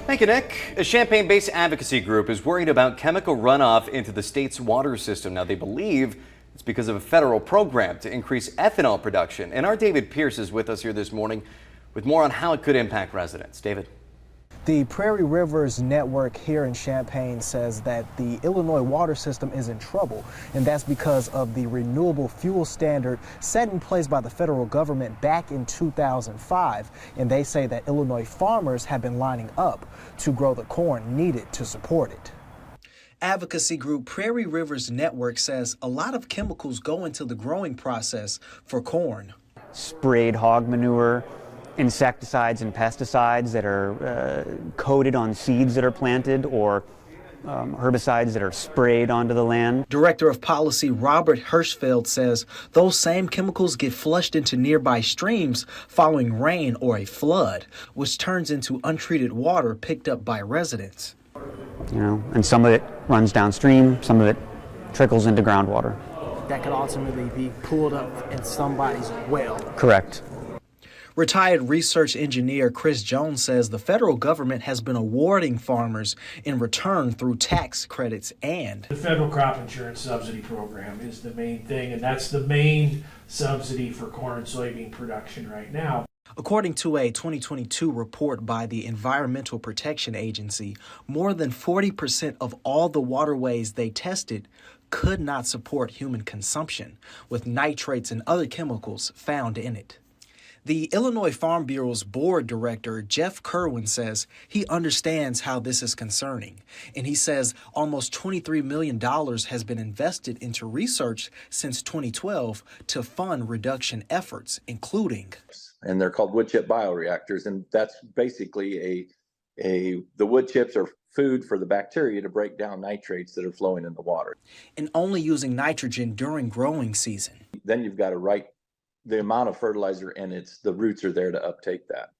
Thank you, Nick. A Champaign-based advocacy group is worried about chemical runoff into the state's water system. Now, they believe it's because of a federal program to increase ethanol production. And our David Pierce is with us here this morning with more on how it could impact residents. David. The Prairie Rivers Network here in Champaign says that the Illinois water system is in trouble, and that's because of the renewable fuel standard set in place by the federal government back in 2005. And they say that Illinois farmers have been lining up to grow the corn needed to support it. Advocacy group Prairie Rivers Network says a lot of chemicals go into the growing process for corn. Sprayed hog manure, insecticides and pesticides that are coated on seeds that are planted, or herbicides that are sprayed onto the land. Director of Policy Robert Hirschfeld says those same chemicals get flushed into nearby streams following rain or a flood, which turns into untreated water picked up by residents. And some of it runs downstream, some of it trickles into groundwater. That could ultimately be pulled up in somebody's well. Correct. Retired research engineer Chris Jones says the federal government has been awarding farmers in return through tax credits and the federal crop insurance subsidy program is the main thing, and that's the main subsidy for corn and soybean production right now. According to a 2022 report by the Environmental Protection Agency, more than 40% of all the waterways they tested could not support human consumption, with nitrates and other chemicals found in it. The Illinois Farm Bureau's board director, Jeff Kerwin, says he understands how this is concerning. And he says almost $23 million has been invested into research since 2012 to fund reduction efforts, including. And they're called wood chip bioreactors. And that's basically the wood chips are food for the bacteria to break down nitrates that are flowing in the water. And only using nitrogen during growing season. Then you've got to write the amount of fertilizer, and the roots are there to uptake that.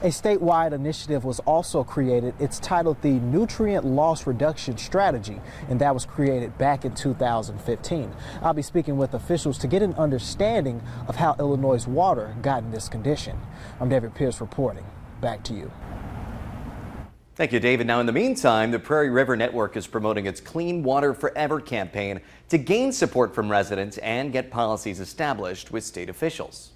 A statewide initiative was also created. It's titled the Nutrient Loss Reduction Strategy, and that was created back in 2015. I'll be speaking with officials to get an understanding of how Illinois' water got in this condition. I'm David Pierce reporting. Back to you. Thank you, David. Now, in the meantime, the Prairie River Network is promoting its Clean Water Forever campaign to gain support from residents and get policies established with state officials.